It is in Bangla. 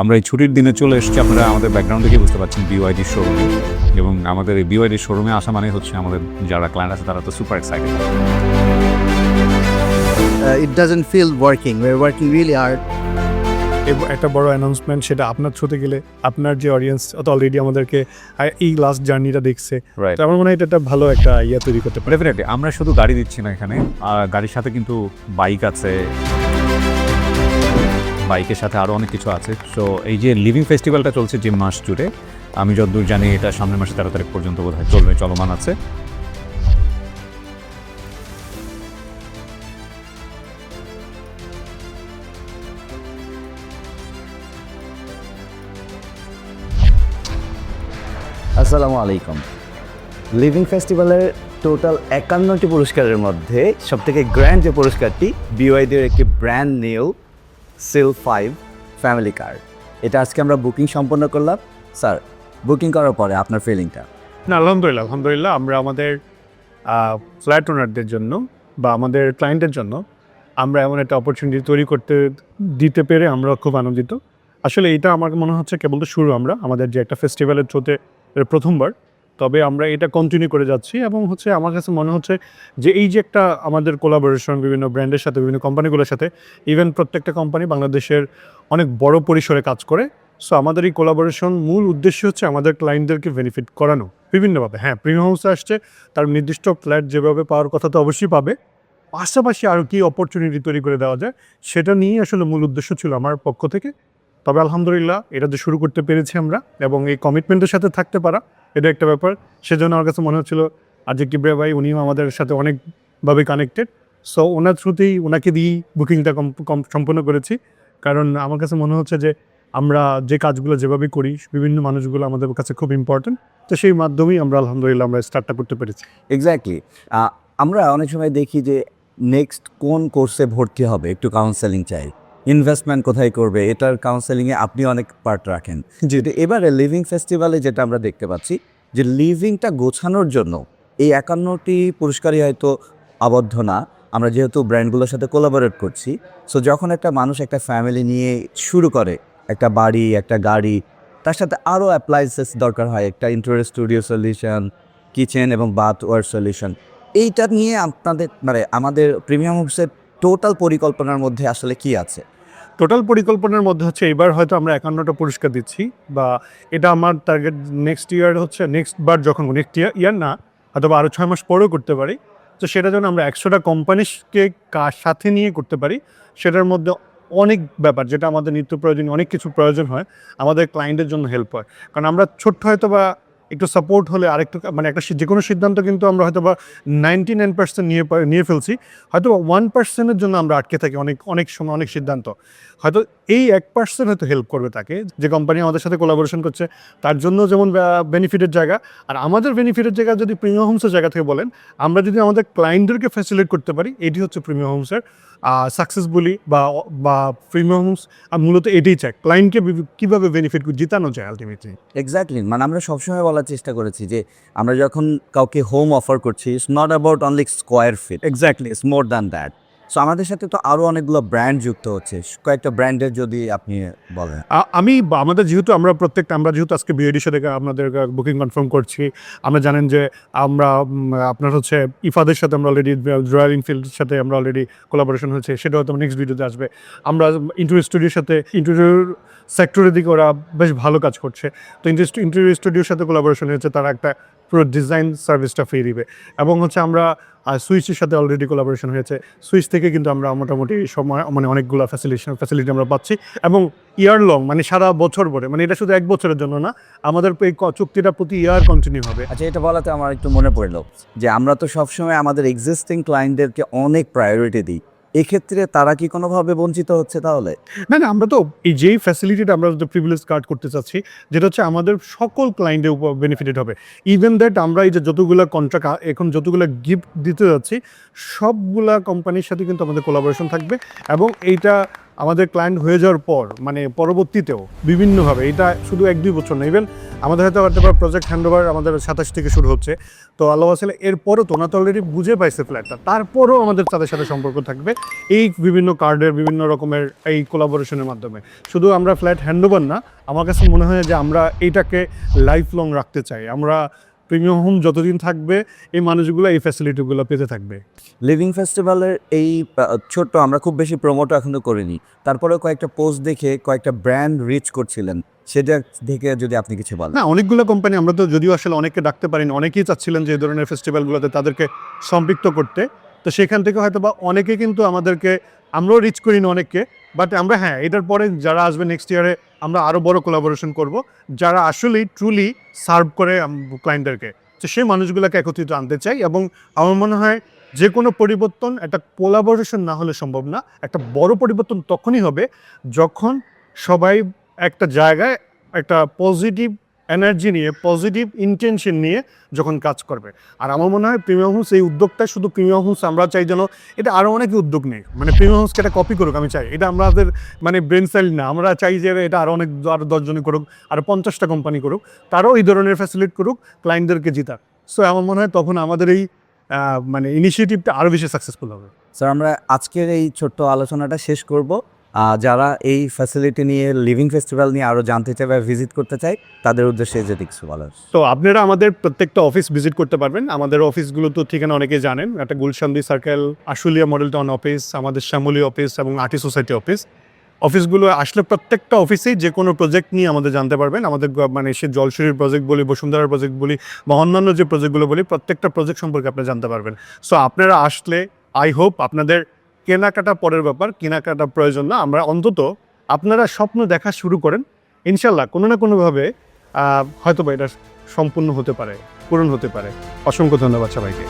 আমরা এই ছুটির দিনে চলে এসেছি, আপনারা আমাদের ব্যাকগ্রাউন্ড দেখে বুঝতে পারছেন BYD শোরুমে। এবং আমাদের এই BYD শোরুমে আসা মানে হচ্ছে আমাদের যারা ক্লায়েন্ট আছে তারা তো super excited. It doesn't feel working. We're working really hard. একটা বড় অ্যানাউন্সমেন্ট, সেটা আপনার থ্রুতে গেলে আপনার যে অডিয়েন্স তো অলরেডি আমাদেরকে এই লাস্ট জার্নিটা দেখছে, তো আমার মনে হয় এটা একটা ভালো একটা তৈরি করতে পারে। ডেফিনেটলি আমরা শুধু গাড়ি দিচ্ছি না এখানে, গাড়ির সাথে কিন্তু বাইক আছে, বাইকের সাথে আরও অনেক কিছু আছে। সো এই যে লিভিং ফেস্টিভ্যালটা চলছে যে মাস জুড়ে, আমি যতদূর জানি এটা সামনের মাসে 13 তারিখ পর্যন্ত বোধহয় চলবে, চলমান আছে। আসসালামু আলাইকুম। লিভিং ফেস্টিভ্যালের টোটাল 51টি পুরস্কারের মধ্যে সবথেকে গ্র্যান্ড যে পুরস্কারটি BYD-র একটি ব্র্যান্ড নিউ SEAL 5 ফ্যামিলি কার, এটা আজকে আমরা বুকিং সম্পন্ন করলাম। স্যার, বুকিং করার পরে আপনার ফিলিংটা? না, আলহামদুলিল্লাহ আমরা আমাদের ফ্ল্যাট ওনারদের জন্য বা আমাদের ক্লায়েন্টের জন্য আমরা এমন একটা অপরচুনিটি তৈরি করতে দিতে পেরে আমরা খুব আনন্দিত। আসলে এটা আমার মনে হচ্ছে কেবল তো শুরু, আমাদের যে একটা ফেস্টিভ্যালের থ্রুতে প্রথমবার, তবে আমরা এটা কন্টিনিউ করে যাচ্ছি। এবং হচ্ছে আমার কাছে মনে হচ্ছে যে এই যে একটা আমাদের কোলাবোরেশন বিভিন্ন ব্র্যান্ডের সাথে, বিভিন্ন কোম্পানিগুলোর সাথে, ইভেন প্রত্যেকটা কোম্পানি বাংলাদেশের অনেক বড় পরিসরে কাজ করে। সো আমাদের এই কোলাবোরেশন মূল উদ্দেশ্য হচ্ছে আমাদের ক্লায়েন্টদেরকে বেনিফিট করানো বিভিন্নভাবে। হ্যাঁ, প্রিমিয়াম হাউসে আসছে, তার নির্দিষ্ট ফ্ল্যাট যেভাবে পাওয়ার কথা তো অবশ্যই পাবে, পাশাপাশি আরও কী অপরচুনিটি তৈরি করে দেওয়া যায় সেটা নিয়েই আসলে মূল উদ্দেশ্য ছিল আমার পক্ষ থেকে। তবে আলহামদুলিল্লাহ এটা যে শুরু করতে পেরেছি আমরা, এবং এই কমিটমেন্টের সাথে থাকতে পারা, এটা একটা ব্যাপার। সেজন্য আমার কাছে মনে হচ্ছিল আজ কিবরিয়া ভাই উনিও আমাদের সাথে অনেকভাবে কানেক্টেড। সো ওনার থ্রুতেই ওনাকে দিয়েই বুকিংটা সম্পন্ন করেছি। কারণ আমার কাছে মনে হচ্ছে যে আমরা যে কাজগুলো যেভাবে করি, বিভিন্ন মানুষগুলো আমাদের কাছে খুব ইম্পর্টেন্ট। তো সেই মাধ্যমেই আমরা আলহামদুলিল্লাহ আমরা স্টার্টটা করতে পেরেছি। এক্স্যাক্টলি। আমরা অনেক সময় দেখি যে নেক্সট কোন কোর্সে ভর্তি হবে, একটু কাউন্সেলিং চাই, ইনভেস্টমেন্ট কোথায় করবে, এটার কাউন্সেলিংয়ে আপনি অনেক পার্ট রাখেন। যেটা এবারে লিভিং ফেস্টিভ্যালে যেটা আমরা দেখতে পাচ্ছি যে লিভিংটা গোছানোর জন্য এই 51টি পুরস্কারই হয়তো আবদ্ধ না। আমরা যেহেতু ব্র্যান্ডগুলোর সাথে কোলাবোরেট করছি, সো যখন একটা মানুষ একটা ফ্যামিলি নিয়ে শুরু করে, একটা বাড়ি, একটা গাড়ি, তার সাথে আরও অ্যাপ্লায়েন্সেস দরকার হয়, একটা ইন্টেরিয়র স্টুডিও সলিউশন, কিচেন এবং বাথওয়্যার সলিউশন। এইটা নিয়ে আপনাদের মানে আমাদের প্রিমিয়াম হাউসের টোটাল পরিকল্পনার মধ্যে আসলে কি আছে? টোটাল পরিকল্পনার মধ্যে হচ্ছে এবার হয়তো আমরা 51টা পুরস্কার দিচ্ছি, বা এটা আমার টার্গেট নেক্সট ইয়ার হচ্ছে, নেক্সট বার যখন নেক্সট ইয়ার না অথবা আরও 6 মাস পরেও করতে পারি। তো সেটা যেন আমরা 100টা কোম্পানিকে সাথে নিয়ে করতে পারি। সেটার মধ্যে অনেক ব্যাপার, যেটা আমাদের নিত্য প্রয়োজনীয় অনেক কিছু প্রয়োজন হয়, আমাদের ক্লায়েন্টের জন্য হেল্প হয়। কারণ আমরা ছোট্ট হয়তো বা একটু সাপোর্ট হলে আরেকটু মানে একটা যে কোনো সিদ্ধান্ত কিন্তু আমরা হয়তো বা 99% নিয়ে ফেলছি, হয়তো 1%-এর জন্য আমরা আটকে থাকি অনেক সময় অনেক সিদ্ধান্ত। হয়তো এই 1% হয়তো হেল্প করবে তাকে, যে কোম্পানি আমাদের সাথে কোলাবোরেশন করছে তার জন্য যেমন বেনিফিটের জায়গা। আর আমাদের বেনিফিটের জায়গা যদি প্রিমিয়াম হোমসের জায়গা থেকে বলেন, আমরা যদি আমাদের ক্লায়েন্টদেরকে ফ্যাসিলিটেট করতে পারি, এটি হচ্ছে প্রিমিয়াম হোমসের সাকসেস বলি, বা প্রিমিয়াম হোমস মূলত এটাই চায়, ক্লায়েন্টকে কীভাবে বেনিফিট জিতানো যায় আলটিমেটলি। এক্স্যাক্টলি, মানে আমরা সবসময় বলার চেষ্টা করেছি যে আমরা যখন কাউকে হোম অফার করছি, it's not about only square feet, exactly, it's more than that. So আমাদের সাথে তো আরও অনেকগুলো ব্র্যান্ড যুক্ত হচ্ছে, কয়েকটা ব্র্যান্ডের যদি আপনি বলেন। আমাদের যেহেতু আমরা যেহেতু আজকে BYD সাথে আপনাদের বুকিং কনফার্ম করছি, আমরা জানেন যে আমরা আপনার হচ্ছে ইফাদের সাথে আমরা অলরেডি, রয়্যাল এনফিল্ডের সাথে আমরা অলরেডি কোলাবোরেশন হয়েছে, সেটা হয়তো নেক্সট ভিডিওতে আসবে। আমরা ইন্টেরিয়র স্টুডিওর সাথে, ইন্টেরিয়র সেক্টরের দিকে ওরা বেশ ভালো কাজ করছে, তো ইন্টেরিয়র স্টুডিওর সাথে কোলাবোরেশন হয়েছে, তারা একটা পুরো ডিজাইন সার্ভিসটা ফ্রি দিবে। এবং হচ্ছে আমরা সুইচের সাথে অলরেডি কোলাবোরেশন হয়েছে, সুইচ থেকে কিন্তু আমরা মোটামুটি সময় মানে অনেকগুলো ফ্যাসিলিটি আমরা পাচ্ছি, এবং ইয়ার লং মানে সারা বছর ভরে, মানে এটা শুধু 1 বছরের জন্য না, আমাদের এই চুক্তিটা প্রতি ইয়ার কন্টিনিউ হবে। আচ্ছা, এটা বলাতে আমার একটু মনে পড়লো যে আমরা তো সবসময় আমাদের এক্সিস্টিং ক্লায়েন্টদেরকে অনেক প্রায়োরিটি দিই, এক্ষেত্রে তারা কি কোনোভাবে বঞ্চিত হচ্ছে তাহলে? না, আমরা তো এই যেই ফ্যাসিলিটিটা আমরা প্রিভিলেজ কার্ড করতে চাচ্ছি, যেটা হচ্ছে আমাদের সকল ক্লায়েন্টের উপর বেনিফিটেড হবে। ইভেন দ্যাট আমরা এই যে যতগুলো কন্ট্রাক্ট এখন যতগুলো গিফট দিতে যাচ্ছি, সবগুলা কোম্পানির সাথে কিন্তু আমাদের কোলাবোরেশন থাকবে, এবং এইটা আমাদের ক্লায়েন্ট হয়ে যাওয়ার পর মানে পরবর্তীতেও বিভিন্নভাবে, এটা শুধু 1-2 বছর না, ইভেন আমাদের হয়তো প্রজেক্ট হ্যান্ডওভার আমাদের 27 থেকে শুরু হচ্ছে, তো আল্লাহ আসলে এরপরও তো ওনা তো অলরেডি বুঝে পাইছে ফ্ল্যাটটা, তারপরও আমাদের তাদের সাথে সম্পর্ক থাকবে এই বিভিন্ন কার্ডের বিভিন্ন রকমের এই কোলাবোরেশনের মাধ্যমে। শুধু আমরা ফ্ল্যাট হ্যান্ডওভার না, আমার কাছে মনে হয় যে আমরা এইটাকে লাইফ লং রাখতে চাই। আমরা প্রিমিয়াম হোম যতদিন থাকবে এই মানুষগুলো এই ফ্যাসিলিটিগুলো পেতে থাকবে। লিভিং ফেস্টিভ্যালের এই ছোট্ট, আমরা খুব বেশি প্রমোট এখনো করিনি, তারপরে কয়েকটা পোস্ট দেখে কয়েকটা ব্র্যান্ড রিচ করছিলেন, সেটা দেখে যদি আপনি কিছু বলেন। না, অনেকগুলো কোম্পানি, আমরা তো যদিও আসলে অনেককে ডাকতে পারিনি, অনেকেই চাচ্ছিলেন যে এই ধরনের ফেস্টিভ্যালগুলোতে তাদেরকে সম্পৃক্ত করতে, তো সেখান থেকে হয়তো বা অনেকে কিন্তু আমাদেরকে, আমরাও রিচ করিনি অনেককে, বাট আমরা হ্যাঁ এটার পরে যারা আসবে নেক্সট ইয়ারে আমরা আরও বড় কোলাবোরেশন করব, যারা আসলেই ট্রুলি সার্ভ করে ক্লায়েন্টদেরকে, তো সেই মানুষগুলোকে একত্রিত আনতে চাই। এবং আমার মনে হয় যে কোনো পরিবর্তন একটা কোলাবোরেশন না হলে সম্ভব না। একটা বড় পরিবর্তন তখনই হবে যখন সবাই একটা জায়গায় একটা পজিটিভ এনার্জি নিয়ে, পজিটিভ ইন্টেনশন নিয়ে যখন কাজ করবে। আর আমার মনে হয় প্রিমিয়াম হাউস এই উদ্যোগটা শুধু প্রিমিয়াম হাউস, আমরা চাই যেন এটা আরও অনেকে উদ্যোগ নেই, মানে প্রিমিয়াম হাউসকে এটা কপি করুক, আমি চাই এটা আমাদের মানে ব্রেন সেল না, আমরা চাই যে এটা আরও অনেক, আরও 10 জনে করুক, আরও 50টা কোম্পানি করুক, তারাও এই ধরনের ফ্যাসিলিটি করুক ক্লায়েন্টদেরকে জিতাক। সো আমার মনে হয় তখন আমাদের এই মানে ইনিশিয়েটিভটা আরও বেশি সাকসেসফুল হবে। স্যার, আমরা আজকের এই ছোট্ট আলোচনাটা শেষ করব। যারা এই ফ্যাসিলিটি নিয়ে, লিভিং ফেস্টিভ্যাল নিয়ে আরও জানতে চায় বা ভিজিট করতে চায়, তাদের উদ্দেশ্যে যদি কিছু বলার। তো আপনারা আমাদের প্রত্যেকটা অফিস ভিজিট করতে পারবেন। আমাদের অফিসগুলো তো ঠিকানা অনেকেই জানেন, একটা গুলশান্দি circle, Ashulia model town office, আমাদের শ্যামলী অফিস এবং আর্টি সোসাইটি অফিস। অফিসগুলো আসলে প্রত্যেকটা অফিসেই যে কোনো প্রজেক্ট নিয়ে আমাদের জানতে পারবেন। আমাদের মানে সে জলশুরির প্রজেক্ট বলি, বসুন্ধরার প্রজেক্ট বলি বা অন্যান্য যে প্রজেক্টগুলো বলি, প্রত্যেকটা প্রজেক্ট সম্পর্কে আপনারা জানতে পারবেন। সো আপনারা আসলে আই হোপ আপনাদের কেনাকাটা পরের ব্যাপার, কেনাকাটা প্রয়োজন না, আমরা অন্তত আপনারা স্বপ্ন দেখা শুরু করেন, ইনশাল্লাহ কোনো না কোনোভাবে হয়তো বা এটা সম্পূর্ণ হতে পারে, পূরণ হতে পারে। অসংখ্য ধন্যবাদ সবাইকে।